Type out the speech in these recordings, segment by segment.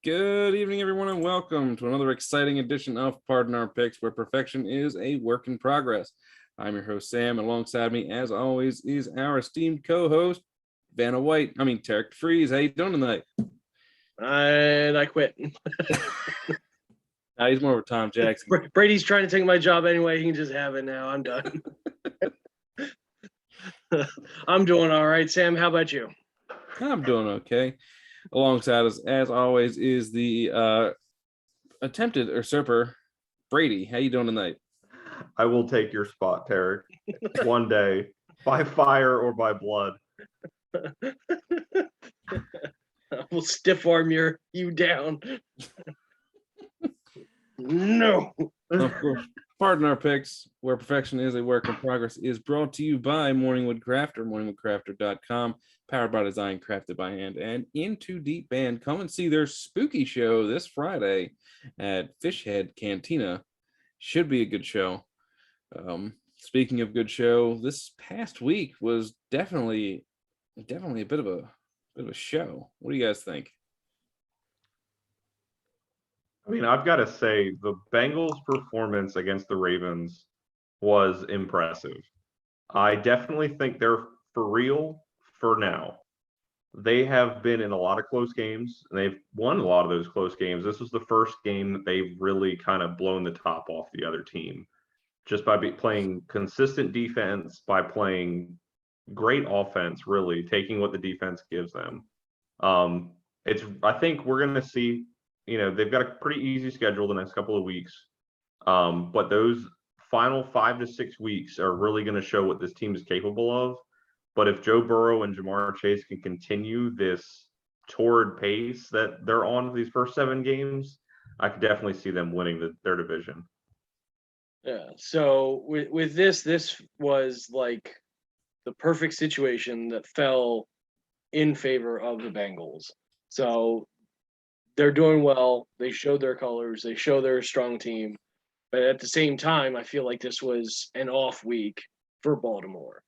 Good evening, everyone, and welcome to another exciting edition of Pardon Our Picks, where perfection is a work in progress. I'm your host, Sam, and alongside me, as always, is our esteemed co-host, Tarik Freeze. How you doing tonight? And I quit. He's more of a Tom Jackson. Brady's trying to take my job anyway. He can just have it now. I'm done. I'm doing all right, Sam. How about you? I'm doing okay. Alongside us, as always, is the attempted usurper, Brady. How you doing tonight? I will take your spot, Tarik, one day, by fire or by blood. I will stiff arm you down. No. Of course, Pardon Our Picks, where perfection is a work in progress, is brought to you by Morningwood Crafter, morningwoodcrafter.com, powered by design, crafted by hand, and Into Deep Band. Come and see their spooky show this Friday at Fishhead Cantina. Should be a good show. Speaking of good show, this past week was definitely a bit of a show. What do you guys think? I mean, I've got to say, the Bengals' performance against the Ravens was impressive. I definitely think they're for real for now. They have been in a lot of close games, and they've won a lot of those close games. This was the first game that they've really kind of blown the top off the other team, just by playing consistent defense, by playing great offense, really taking what the defense gives them. I think we're going to see, they've got a pretty easy schedule the next couple of weeks. But those final 5 to 6 weeks are really going to show what this team is capable of. But if Joe Burrow and Jamar Chase can continue this torrid pace that they're on these first 7 games, I could definitely see them winning their division. Yeah. So with this was like the perfect situation that fell in favor of the Bengals. So they're doing well. They showed their colors. They show they're a strong team. But at the same time, I feel like this was an off week for Baltimore.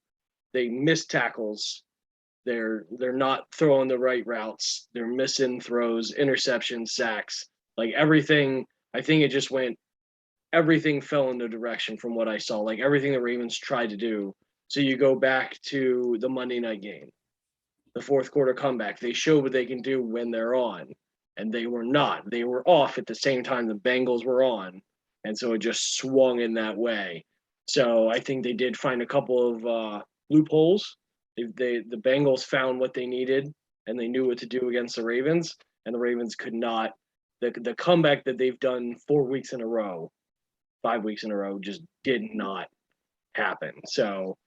They missed tackles. They're not throwing the right routes. They're missing throws, interceptions, sacks, like everything. I think it just went. Everything fell into direction from what I saw. Like everything the Ravens tried to do. So you go back to the Monday night game, the fourth quarter comeback. They show what they can do when they're on, and they were not. They were off at the same time the Bengals were on, and so it just swung in that way. So I think they did find a couple of loopholes. The Bengals found what they needed, and they knew what to do against the Ravens, and the Ravens could not. The comeback that they've done 4 weeks in a row, 5 weeks in a row, just did not happen. So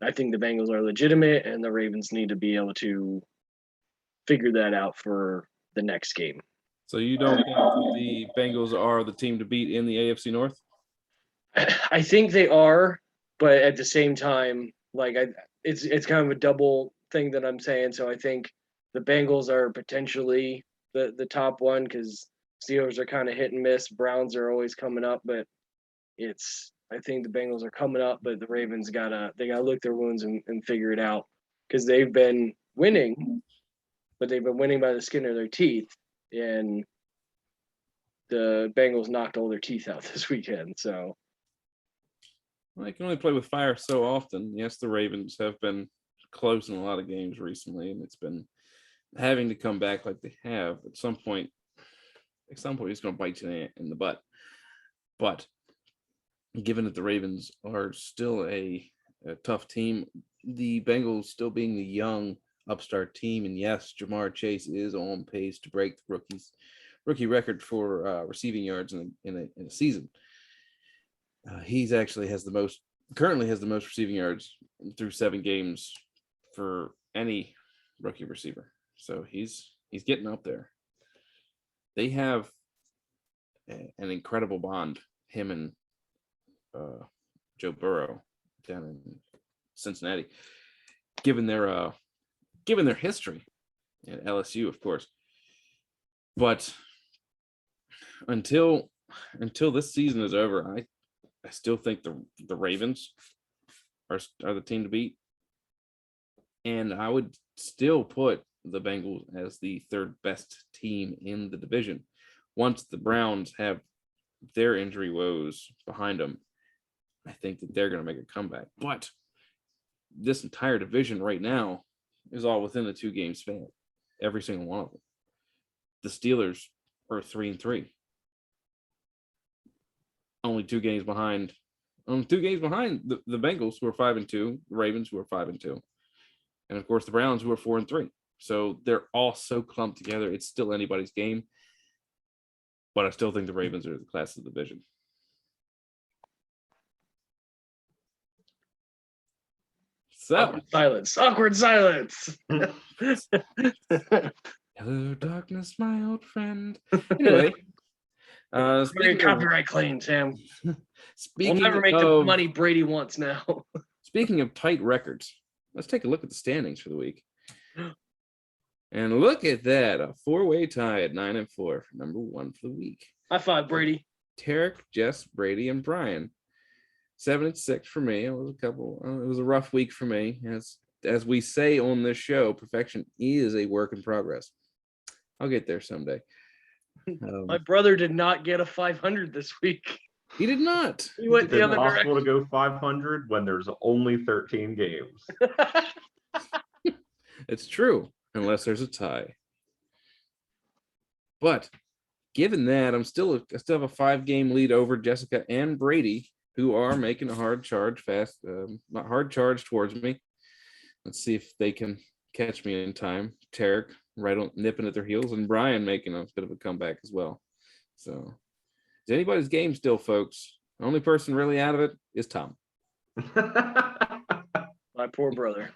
I think the Bengals are legitimate, and the Ravens need to be able to figure that out for the next game. So you don't think the Bengals are the team to beat in the AFC North? I think they are, but at the same time, it's kind of a double thing that I'm saying. So I think the Bengals are potentially the top one because Steelers are kind of hit and miss. Browns are always coming up, but I think the Bengals are coming up, but the Ravens gotta lick their wounds and figure it out because they've been winning, but they've been winning by the skin of their teeth, and the Bengals knocked all their teeth out this weekend. So I can only play with fire so often. Yes, the Ravens have been close in a lot of games recently, and it's been having to come back like they have. At some point, it's going to bite you in the butt. But given that the Ravens are still a tough team, the Bengals still being the young upstart team, and yes, Jamar Chase is on pace to break the rookie record for receiving yards in a season. He's actually currently has the most receiving yards through 7 games for any rookie receiver. So he's getting up there. They have an incredible bond, him and Joe Burrow down in Cincinnati, given their history at LSU, of course. But until this season is over, I still think the Ravens are the team to beat, and I would still put the Bengals as the third best team in the division. Once the Browns have their injury woes behind them, I think that they're going to make a comeback. But this entire division right now is all within a 2-game span. Every single one of them. The Steelers are 3-3. Only 2 games behind. Only 2 games behind the Bengals, who are 5-2, the Ravens, who are 5-2, and of course the Browns, who are 4-3. So they're all so clumped together. It's still anybody's game. But I still think the Ravens are the class of the division. So, Awkward silence. hello, darkness, my old friend. Anyway, Very copyright claim, Sam. Speaking We'll never make the money Brady wants now. Speaking of tight records, let's take a look at the standings for the week. And look at that, a 4-way tie at 9-4 for number 1 for the week. High five, Brady. Tarik, Jess, Brady, and Brian. 7-6 for me. It was a rough week for me. As we say on this show, perfection is a work in progress. I'll get there someday. My brother did not get a 500 this week. He did not. He went the other possible direction. to go 500 when there's only 13 games. It's true, unless there's a tie. But given that, I still have a 5-game lead over Jessica and Brady, who are making a hard charge towards me. Let's see if they can catch me in time. Tarik right on nipping at their heels, and Brian making a bit of a comeback as well. So it's anybody's game still, folks. The only person really out of it is Tom. My poor brother.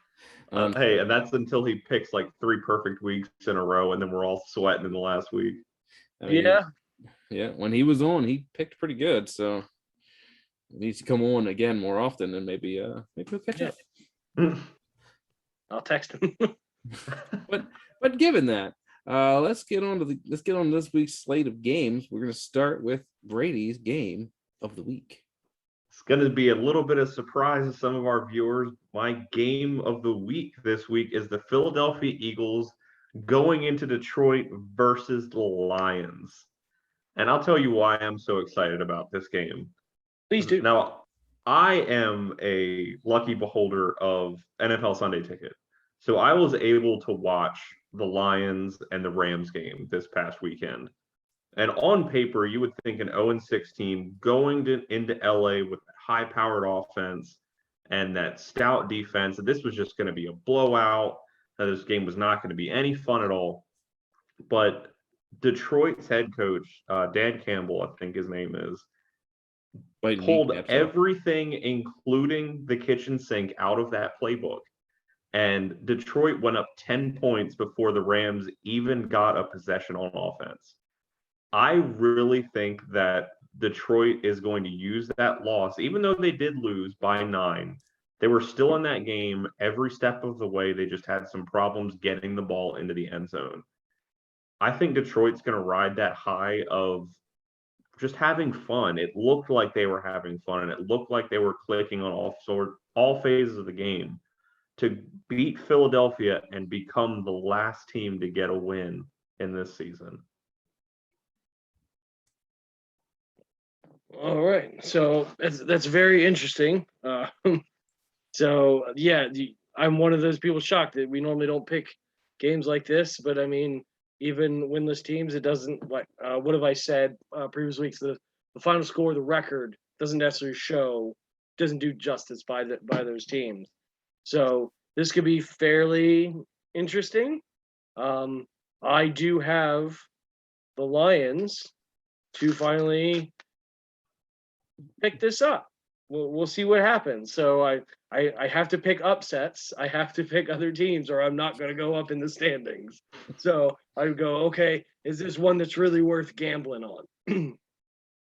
Hey, and that's until he picks like 3 perfect weeks in a row, and then we're all sweating in the last week. I mean, yeah. Yeah. When he was on, he picked pretty good. So he needs to come on again more often, and maybe he'll catch up. I'll text him. But given that, let's get on this week's slate of games. We're going to start with Brady's game of the week. It's going to be a little bit of surprise to some of our viewers. My game of the week this week is the Philadelphia Eagles going into Detroit versus the Lions. And I'll tell you why I'm so excited about this game. Please do. Now, I am a lucky beholder of NFL Sunday Ticket. So I was able to watch the Lions and the Rams game this past weekend. And on paper, you would think an 0-6 team going into LA with a high-powered offense and that stout defense, that this was just going to be a blowout, that this game was not going to be any fun at all. But Detroit's head coach, Dan Campbell, I think his name is, pulled everything, including the kitchen sink, out of that playbook. And Detroit went up 10 points before the Rams even got a possession on offense. I really think that Detroit is going to use that loss, even though they did lose by 9. They were still in that game every step of the way. They just had some problems getting the ball into the end zone. I think Detroit's going to ride that high of just having fun. It looked like they were having fun, and it looked like they were clicking on all phases of the game to beat Philadelphia and become the last team to get a win in this season. All right, so that's very interesting. So yeah, I'm one of those people shocked that we normally don't pick games like this, but I mean, even winless teams, it doesn't like what have I said previous weeks? The final score, the record doesn't necessarily doesn't do justice by those teams. So this could be fairly interesting. I do have the Lions to finally pick this up. We'll see what happens. So I have to pick upsets. I have to pick other teams, or I'm not going to go up in the standings. So I go, okay, is this one that's really worth gambling on?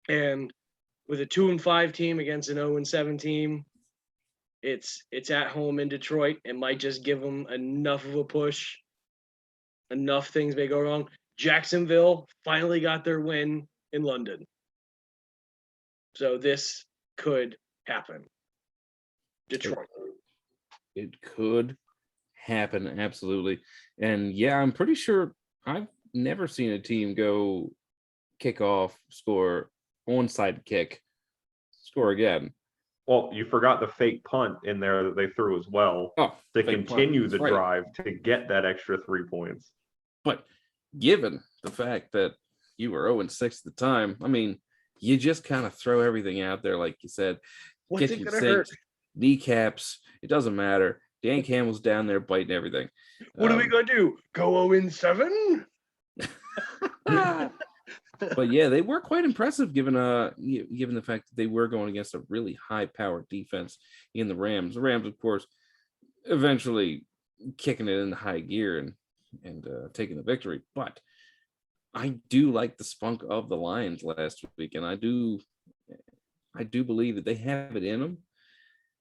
And with a 2-5 team against an 0-7 team, it's at home in Detroit. It might just give them enough of a push. Enough things may go wrong. Jacksonville finally got their win in London. So this could happen. Detroit. It could happen. Absolutely. And yeah, I'm pretty sure I've never seen a team go kick off, score, onside kick, score again. Well, you forgot the fake punt in there that they threw as well Oh, to fake punt. continue the That's right. drive to get that extra 3 points. But given the fact that you were 0-6 at the time, I mean, you just kind of throw everything out there, like you said. What's it Kitchen gonna hurt? sinks, kneecaps, it doesn't matter. Dan Campbell's down there biting everything. What are we gonna do? Go 0-7? But yeah, they were quite impressive given the fact that they were going against a really high-powered defense in the Rams. The Rams, of course, eventually kicking it into high gear and taking the victory. But I do like the spunk of the Lions last week, and I do believe that they have it in them.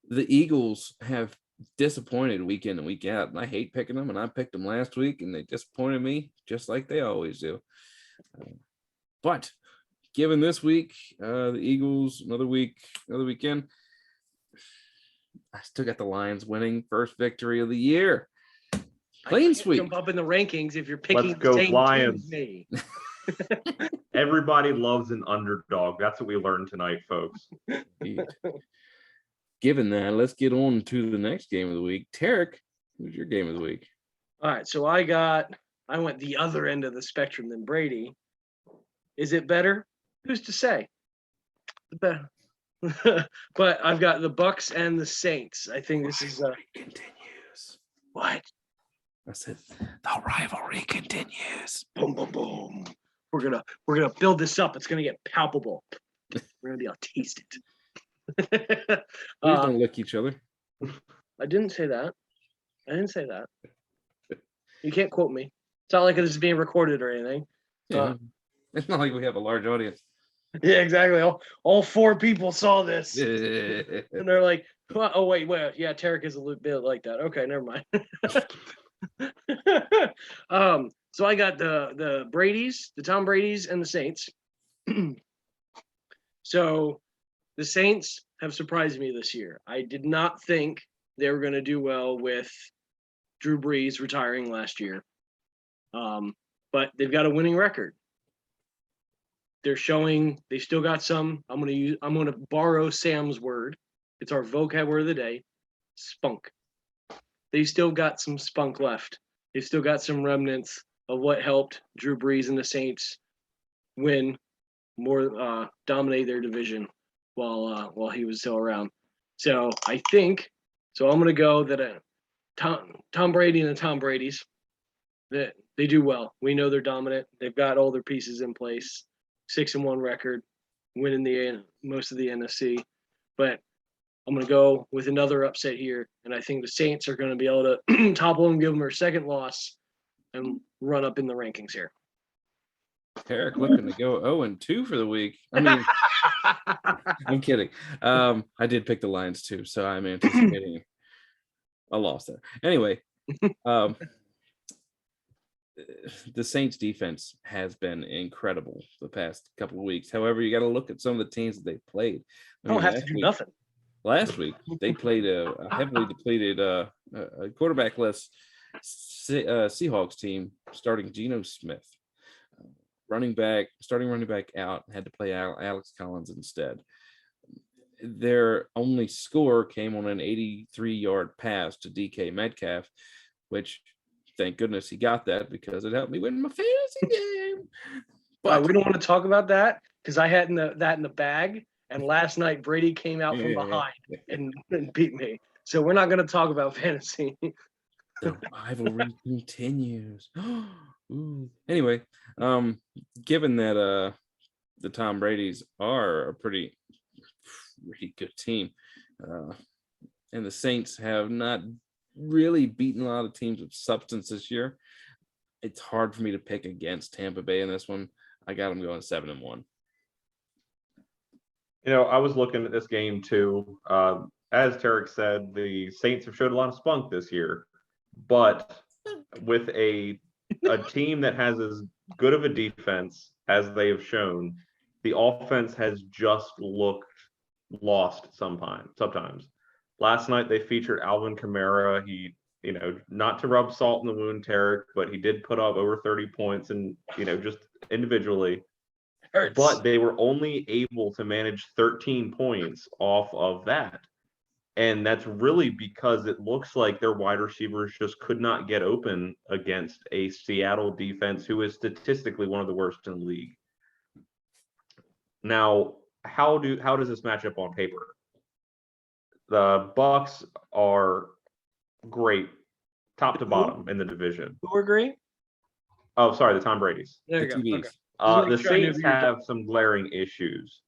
The Eagles have disappointed week in and week out, and I hate picking them, and I picked them last week, and they disappointed me just like they always do. But given this week, the Eagles, another weekend, I still got the Lions winning first victory of the year. Clean sweep. Jump up in the rankings if you're picking Let's go the same Lions. team as me. Everybody loves an underdog. That's what we learned tonight, folks. Indeed. Given that, let's get on to the next game of the week. Tarik, who's your game of the week? All right, so I went the other end of the spectrum than Brady. Is it better? Who's to say? Better. But I've got the Bucs and the Saints. I think this is continues. What? I said the rivalry continues. Boom, boom, boom. We're gonna build this up. It's gonna get palpable. We're gonna be able to taste it. Please don't lick each other. I didn't say that. You can't quote me. It's not like this is being recorded or anything. Yeah. It's not like we have a large audience. Yeah, exactly. All 4 people saw this. Yeah. And they're like, oh, wait. Yeah, Tarik is a little bit like that. Okay, never mind. So I got the Brady's, the Tom Brady's, and the Saints. So the Saints have surprised me this year. I did not think they were going to do well with Drew Brees retiring last year. But they've got a winning record. They're showing they still got some. I'm gonna borrow Sam's word. It's our vocab word of the day. Spunk. They still got some spunk left. They've still got some remnants of what helped Drew Brees and the Saints win more, dominate their division while he was still around. So I think I'm gonna go that Tom Brady and the Tom Brady's that they do well. We know they're dominant. They've got all their pieces in place. 6-1 record, winning most of the NFC. But I'm going to go with another upset here, and I think the Saints are going to be able to topple them, give them their second loss, and run up in the rankings here. Tarik looking to go 0-2 for the week. I mean, I'm kidding. I did pick the Lions too, so I'm anticipating a loss there. Anyway, the Saints defense has been incredible the past couple of weeks. However, you got to look at some of the teams that they played. I don't have to do nothing. Last week, they played a heavily depleted, quarterback-less Seahawks team starting Geno Smith. Starting running back out, had to play Alex Collins instead. Their only score came on an 83-yard pass to DK Metcalf, which thank goodness he got that because it helped me win my fantasy game. But we don't want to talk about that because I had that in the bag. And last night, Brady came out from behind and beat me. So we're not going to talk about fantasy. The rivalry continues. Ooh. Anyway, given that the Tom Brady's are a pretty good team, and the Saints have not really beaten a lot of teams with substance this year, it's hard for me to pick against Tampa Bay in this one. I got them going 7-1. I was looking at this game too. As Tarik said, the Saints have showed a lot of spunk this year, but with a team that has as good of a defense as they have shown, the offense has just looked lost sometimes. Last night they featured Alvin Kamara. He not to rub salt in the wound, Tarik, but he did put up over 30 points and, just individually. Hurts. But they were only able to manage 13 points off of that. And that's really because it looks like their wide receivers just could not get open against a Seattle defense who is statistically one of the worst in the league. Now, how does this match up on paper? The Bucs are great, top to bottom in the division. Who are great? Oh, sorry, the Tom Brady's. There you The go. TVs. Okay. The Just make sure I knew Saints who you were have some glaring issues,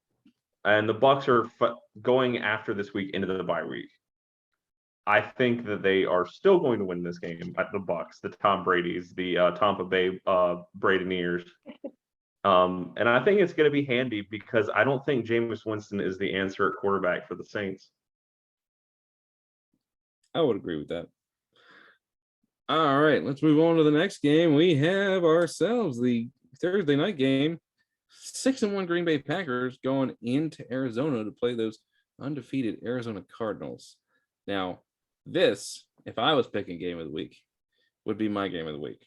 and the Bucs are going after this week into the bye week. I think that they are still going to win this game at the Bucs, the Tom Brady's, the Tampa Bay Bradyneers. And I think it's going to be handy because I don't think Jameis Winston is the answer at quarterback for the Saints. I would agree with that. All right, let's move on to the next game. We have ourselves the Thursday night game. 6-1 Green Bay Packers going into Arizona to play those undefeated Arizona Cardinals. Now, this, if I was picking game of the week, would be my game of the week.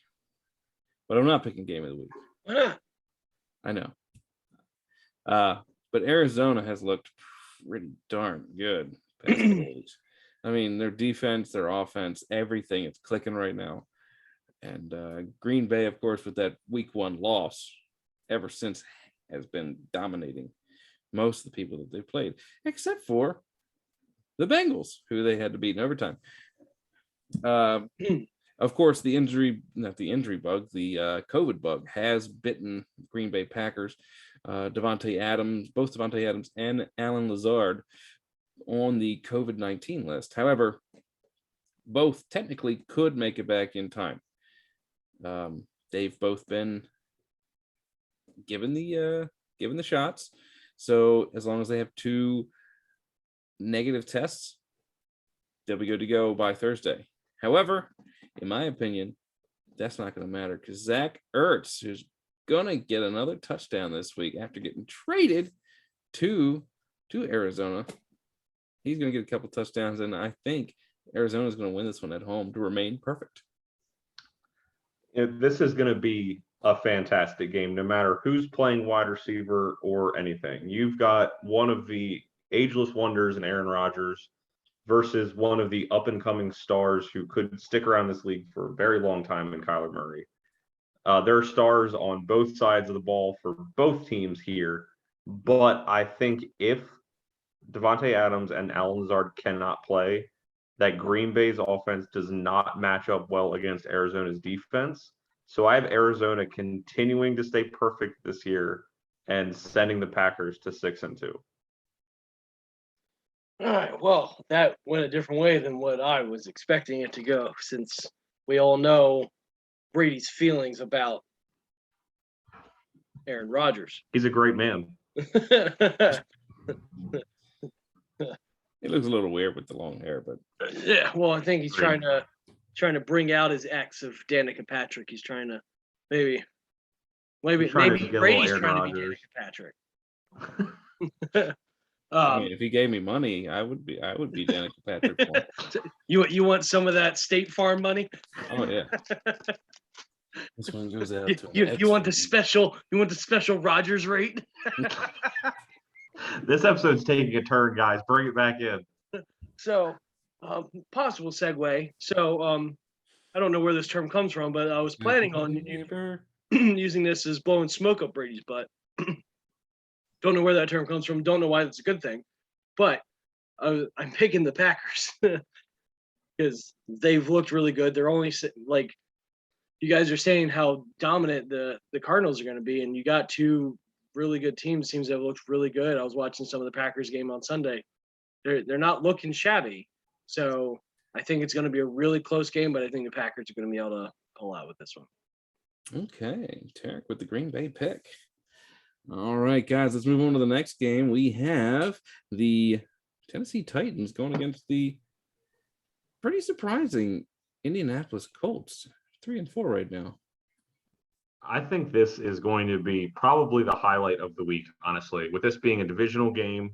But I'm not picking game of the week. Why not? I know. But Arizona has looked pretty darn good past couple weeks. I mean, their defense, their offense, everything is clicking right now. And Green Bay, of course, with that week 1 loss, ever since has been dominating most of the people that they played, except for the Bengals, who they had to beat in overtime. Of course, the COVID bug has bitten Green Bay Packers. Both Davante Adams and Alan Lazard on the COVID-19 list. However, both technically could make it back in time. They've both been given the shots. So as long as they have 2 negative tests, they'll be good to go by Thursday. However, in my opinion, that's not going to matter because Zach Ertz is going to get another touchdown this week after getting traded to Arizona. He's going to get a couple touchdowns, and I think Arizona is going to win this one at home to remain perfect. This is going to be a fantastic game, no matter who's playing wide receiver or anything. You've got one of the ageless wonders in Aaron Rodgers versus one of the up-and-coming stars who could stick around this league for a very long time in Kyler Murray. There are stars on both sides of the ball for both teams here, but I think if Davante Adams and Alan Lazard cannot play, that Green Bay's offense does not match up well against Arizona's defense. So I have Arizona continuing to stay perfect this year and sending the Packers to 6-2. All right. Well, that went a different way than what I was expecting it to go, since we all know Brady's feelings about Aaron Rodgers. He's a great man. It looks a little weird with the long hair, but Yeah. Well, I think he's trying to bring out his ex of Danica Patrick. He's trying to maybe He's trying to get a little Brady's Aaron trying to be Rodgers. Danica Patrick. I mean, if he gave me money, I would be Danica Patrick. You want some of that State Farm money? Oh yeah. This one goes out to You want the special Rodgers rate? This episode's taking a turn, guys. Bring it back in. So, possible segue. So, I don't know where this term comes from, but I was planning on using this as blowing smoke up Brady's butt. Don't know where that term comes from. Don't know why that's a good thing, but I'm picking the Packers because they've looked really good. They're only like you guys are saying how dominant the Cardinals are going to be, and you got 2 really good teams. Teams that have looked really good. I was watching some of the Packers game on Sunday. They're not looking shabby, so I think it's going to be a really close game. But I think the Packers are going to be able to pull out with this one. Okay, Tarik with the Green Bay pick. All right, guys, let's move on to the next game. We have the Tennessee Titans going against the pretty surprising Indianapolis Colts. 3-4 right now. I think this is going to be probably the highlight of the week, honestly. With this being a divisional game,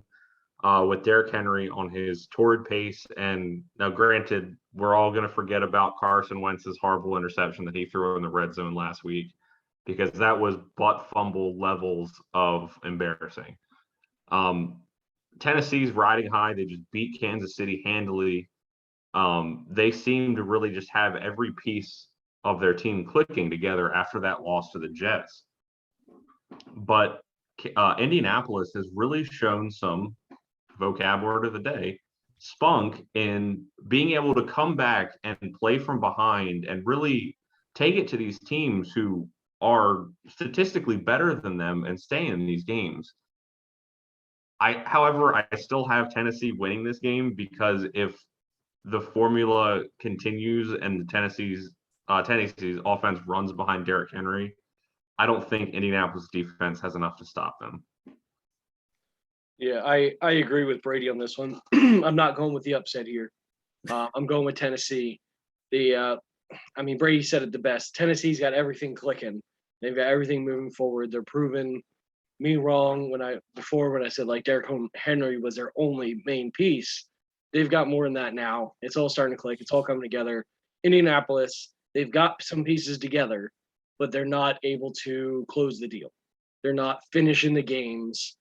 with Derrick Henry on his torrid pace. And now, granted, we're all going to forget about Carson Wentz's horrible interception that he threw in the red zone last week, because that was butt fumble levels of embarrassing. Tennessee's riding high. They just beat Kansas City handily. They seem to really just have every piece of their team clicking together after that loss to the Jets. But Indianapolis has really shown some vocabulary of the day, spunk, in being able to come back and play from behind and really take it to these teams who are statistically better than them and stay in these games. However, I still have Tennessee winning this game, because if the formula continues and Tennessee's offense runs behind Derrick Henry, I don't think Indianapolis defense has enough to stop them. Yeah, I agree with Brady on this one. I'm not going with the upset here. I'm going with Tennessee. Brady said it the best. Tennessee's got everything clicking. They've got everything moving forward. They're proving me wrong when I said like Derrick Henry was their only main piece. They've got more than that now. It's all starting to click. It's all coming together. Indianapolis, they've got some pieces together, but they're not able to close the deal. They're not finishing the games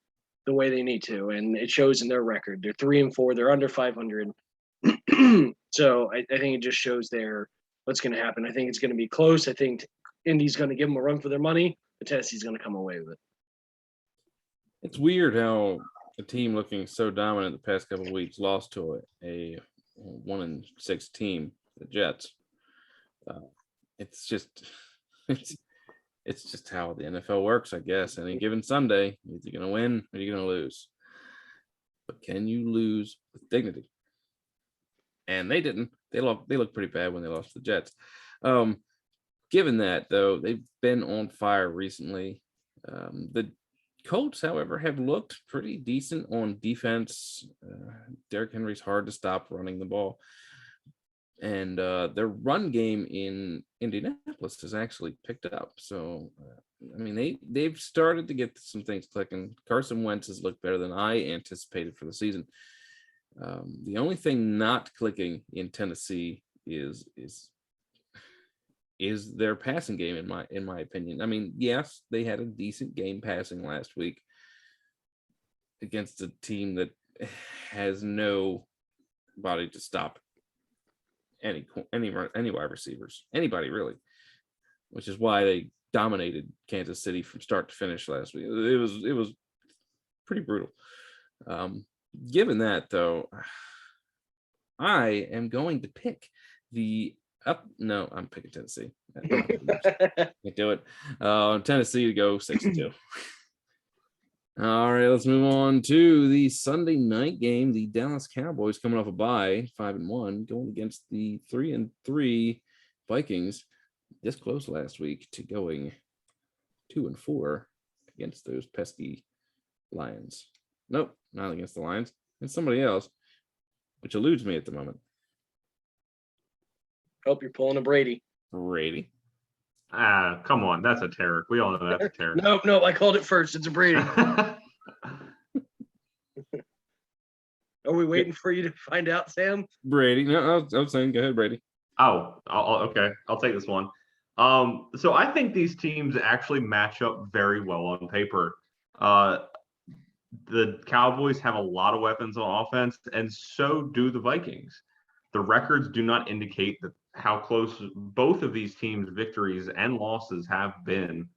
the way they need to, and it shows in their record. They're 3-4. They're under 500. So I think it just shows there what's going to happen. I think it's going to be close. I think Indy's going to give them a run for their money, but Tennessee's going to come away with it. It's weird how a team looking so dominant the past couple of weeks lost to a 1-6 team, the Jets. It's just how the NFL works, I guess. Any given Sunday, you're either going to win or you're going to lose. But can you lose with dignity? And they didn't. They looked pretty bad when they lost to the Jets. Given that, though, they've been on fire recently. The Colts, however, have looked pretty decent on defense. Derrick Henry's hard to stop running the ball. And their run game in Indianapolis has actually picked up. So, they've started to get some things clicking. Carson Wentz has looked better than I anticipated for the season. The only thing not clicking in Tennessee is their passing game, in my opinion. Yes, they had a decent game passing last week against a team that has no body to stop any wide receivers, anybody really, which is why they dominated Kansas City from start to finish last week. It was pretty brutal. Given that, though, I am going to pick I'm picking Tennessee. Can't do it. Tennessee to go 6-2. All right, let's move on to the Sunday night game. The Dallas Cowboys, coming off a bye, 5-1, going against the 3-3 Vikings. This close last week to going 2-4 against those pesky Lions. Nope, not against the Lions. It's somebody else, which eludes me at the moment. Hope you're pulling a Brady. Brady. Come on. That's a Tarik. We all know that's a Tarik. No, I called it first. It's a Brady. Are we waiting for you to find out, Sam? Brady. No, I was saying, go ahead, Brady. Oh, okay. I'll take this one. So I think these teams actually match up very well on paper. The Cowboys have a lot of weapons on offense, and so do the Vikings. The records do not indicate how close both of these teams' victories and losses have been.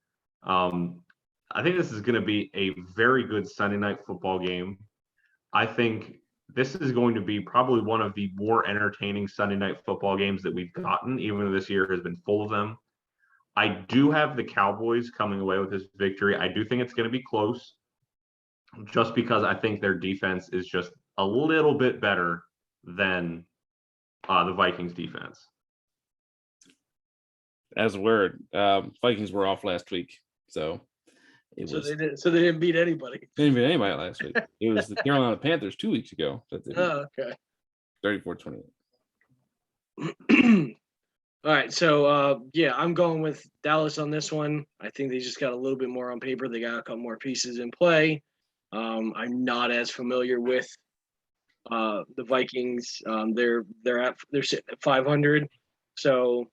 I think this is going to be a very good Sunday night football game. I think this is going to be probably one of the more entertaining Sunday night football games that we've gotten, even though this year has been full of them. I do have the Cowboys coming away with this victory. I do think it's going to be close, just because I think their defense is just a little bit better than the Vikings defense. As a word, Vikings were off last week, so they didn't beat anybody. They didn't beat anybody last week. It was the Carolina Panthers 2 weeks ago that they okay. 34-28. All right, so I'm going with Dallas on this one. I think they just got a little bit more on paper. They got a couple more pieces in play. I'm not as familiar with the Vikings. They're sitting at 500, so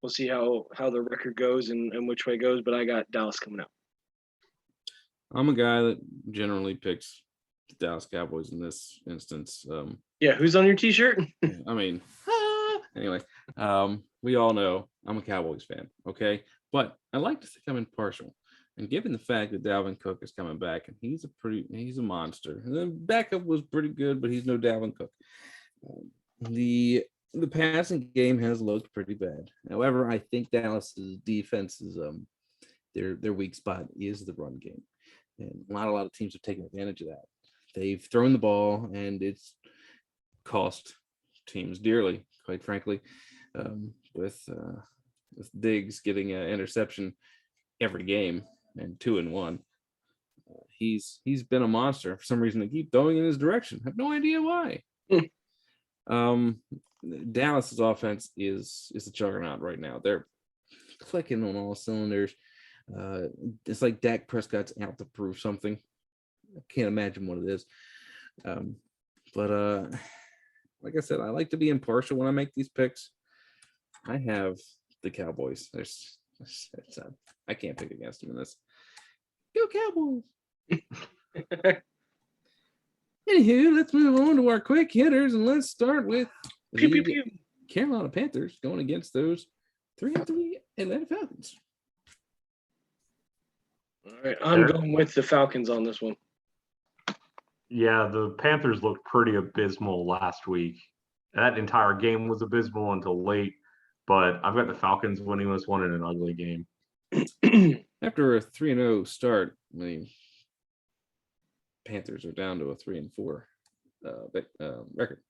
we'll see how the record goes and which way it goes. But I got Dallas coming out. I'm a guy that generally picks the Dallas Cowboys in this instance. Yeah, who's on your T-shirt? I mean, anyway, we all know I'm a Cowboys fan, okay? But I like to think I'm impartial. And given the fact that Dalvin Cook is coming back, and he's a monster. And the backup was pretty good, but he's no Dalvin Cook. The passing game has looked pretty bad. However, I think Dallas's defense is their weak spot is the run game. And not a lot of teams have taken advantage of that. They've thrown the ball, and it's cost teams dearly, quite frankly, with Diggs getting an interception every game and 2-1. He's been a monster. For some reason, they keep throwing in his direction. I have no idea why. Dallas's offense is a juggernaut right now. They're clicking on all cylinders. It's like Dak Prescott's out to prove something. I can't imagine what it is. But like I said, I like to be impartial when I make these picks. I have the Cowboys. I can't pick against them in this. Go Cowboys! Anywho, let's move on to our quick hitters, and let's start with the Carolina Panthers going against those 3-3 Atlanta Falcons. All right, I'm going with the Falcons on this one. Yeah, the Panthers looked pretty abysmal last week. That entire game was abysmal until late, but I've got the Falcons winning this one in an ugly game. After a 3-0 start, the Panthers are down to a 3-4 record.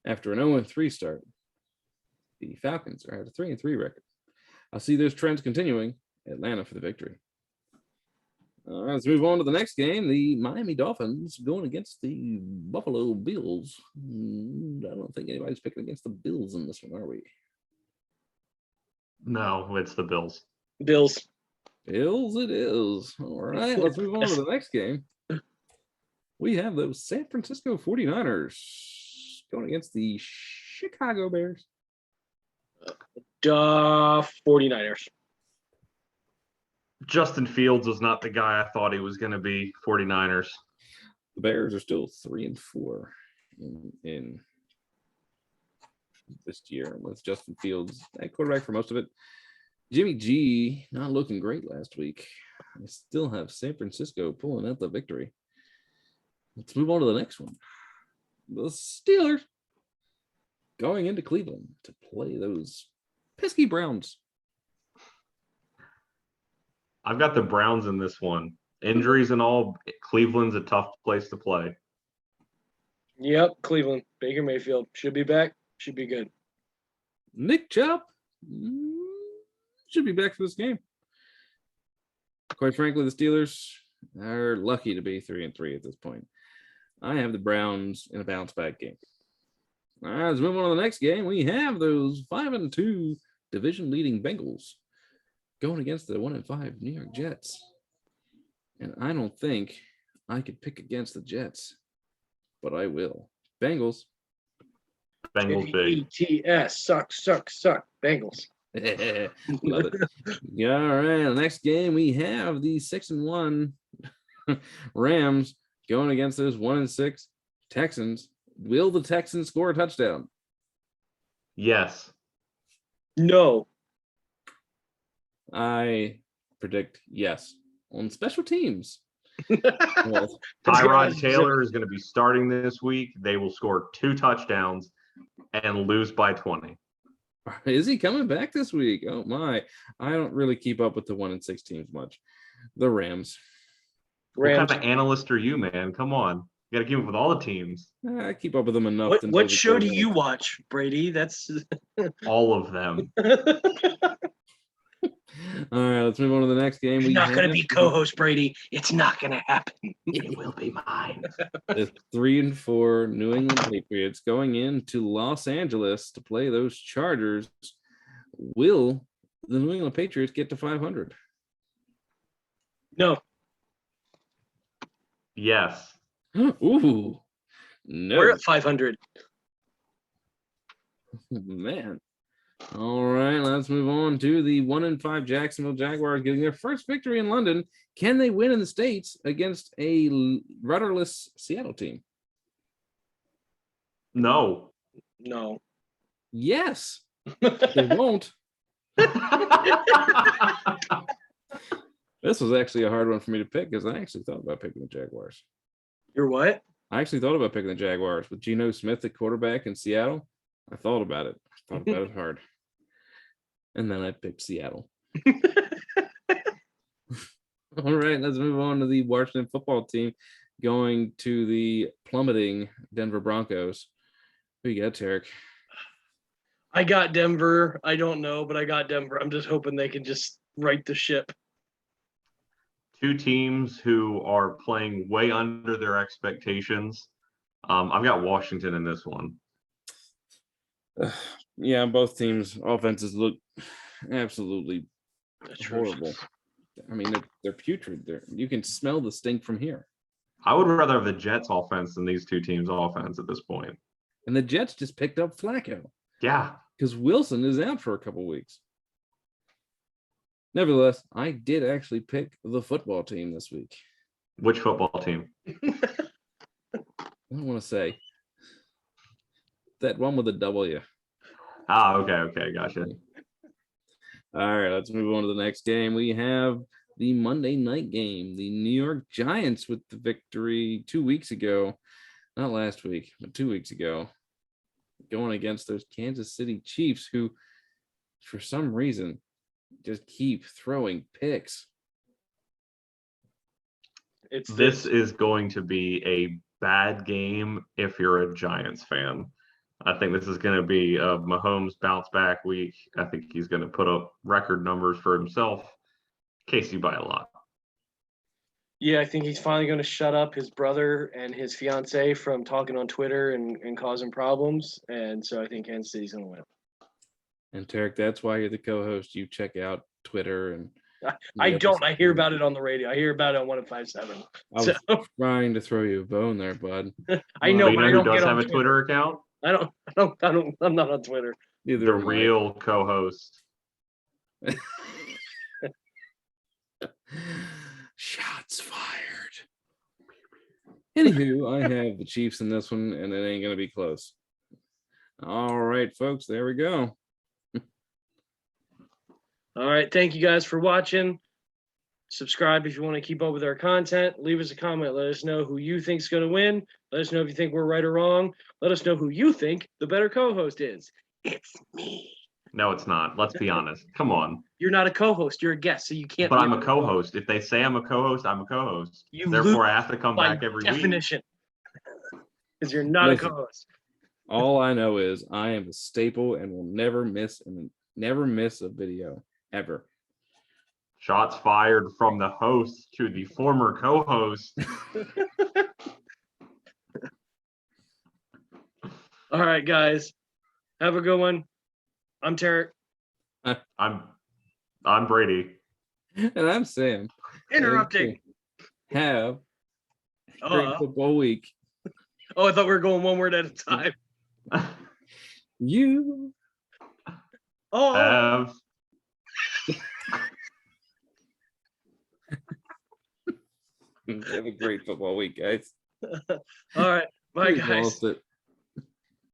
After an 0-3 start, the Falcons are at a 3-3 record. I see those trends continuing. Atlanta for the victory. All right, let's move on to the next game. The Miami Dolphins going against the Buffalo Bills. I don't think anybody's picking against the Bills in this one, are we? No, it's the Bills. Bills it is. All right, let's move on to the next game. We have those San Francisco 49ers going against the Chicago Bears. 49ers. Justin Fields was not the guy I thought he was going to be. 49ers. The Bears are still 3-4 in this year with Justin Fields at quarterback for most of it. Jimmy G not looking great last week. I still have San Francisco pulling out the victory. Let's move on to the next one. The Steelers going into Cleveland to play those pesky Browns. I've got the Browns in this one. Injuries and all, Cleveland's a tough place to play. Yep, Cleveland. Baker Mayfield should be back. Should be good. Nick Chubb should be back for this game. Quite frankly, the Steelers are lucky to be 3-3 at this point. I have the Browns in a bounce back game. All right, let's move on to the next game. We have those 5-2 division leading Bengals going against the 1-5 New York Jets. And I don't think I could pick against the Jets, but I will. Bengals. Bengals big. BTS. Suck. Bengals. Love it. Yeah, all right. The next game we have the 6-1 Rams going against those 1-6 Texans. Will the Texans score a touchdown? Yes. No. I predict yes. On special teams. Well, Tyrod Taylor is going to be starting this week. They will score 2 touchdowns and lose by 20. Is he coming back this week? Oh my. I don't really keep up with the 1-6 teams much. The Rams. What kind of analyst are you, man? Come on. You got to keep up with all the teams. I keep up with them enough. What show do you watch, Brady? That's all of them. All right, let's move on to the next game. You're not going to be co-host, Brady. It's not going to happen. It will be mine. The 3-4 New England Patriots going into Los Angeles to play those Chargers. Will the New England Patriots get to 500? No. Yes. Ooh, no, We're at 500. man. All right, let's move on to the 1-5 Jacksonville Jaguars getting their first victory in London. Can they win in the States against a rudderless Seattle team? No. No. Yes, they won't. This was actually a hard one for me to pick because I actually thought about picking the Jaguars. You're what? I actually thought about picking the Jaguars with Geno Smith at quarterback in Seattle. I thought about it. I thought about it hard. And then I picked Seattle. All right, let's move on to the Washington football team going to the plummeting Denver Broncos. Who you got, Tarik? I got Denver. I don't know, but I got Denver. I'm just hoping they can just right the ship. Two teams who are playing way under their expectations. I've got Washington in this one. Yeah, both teams' offenses look absolutely horrible. I mean, they're putrid. You can smell the stink from here. I would rather have the Jets offense than these two teams' offense at this point. And the Jets just picked up Flacco. Yeah. Because Wilson is out for a couple weeks. Nevertheless, I did actually pick the football team this week. Which football team? I don't want to say. That one with a W. Ah, okay, gotcha. All right, let's move on to the next game. We have the Monday night game. The New York Giants with the victory 2 weeks ago. Not last week, but 2 weeks ago. Going against those Kansas City Chiefs who, for some reason, just keep throwing picks. This is going to be a bad game if you're a Giants fan. I think this is going to be a Mahomes bounce back week. I think he's going to put up record numbers for himself. Casey by a lot. Yeah, I think he's finally going to shut up his brother and his fiance from talking on Twitter and causing problems. And so I think Kansas City's going to win. And Tarik, that's why you're the co-host. You check out Twitter and I don't. I hear about it on the radio. I hear about it on 105.7. I was trying to throw you a bone there, bud. I know, But you but know I who don't does get have on a Twitter account? I'm not on Twitter. Neither The am I. real co-host. Shots fired. Anywho, I have the Chiefs in this one, and it ain't gonna be close. All right, folks, there we go. All right. Thank you guys for watching. Subscribe if you want to keep up with our content. Leave us a comment. Let us know who you think's going to win. Let us know if you think we're right or wrong. Let us know who you think the better co-host is. It's me. No, it's not. Let's be honest. Come on. You're not a co-host. You're a guest, so you can't. But I'm a co-host. If they say I'm a co-host, I'm a co-host. You Therefore, I have to come by back every definition. Because you're not Listen. a co-host. All I know is I am a staple and will never miss a video ever. Shots fired from the host to the former co-host. All right, guys. Have a good one. I'm Tarik. I'm Brady. And I'm Sam. Interrupting. Have a great football week. Oh, I thought we were going one word at a time. You Have have a great football week, guys. All right. Bye, We guys. lost it.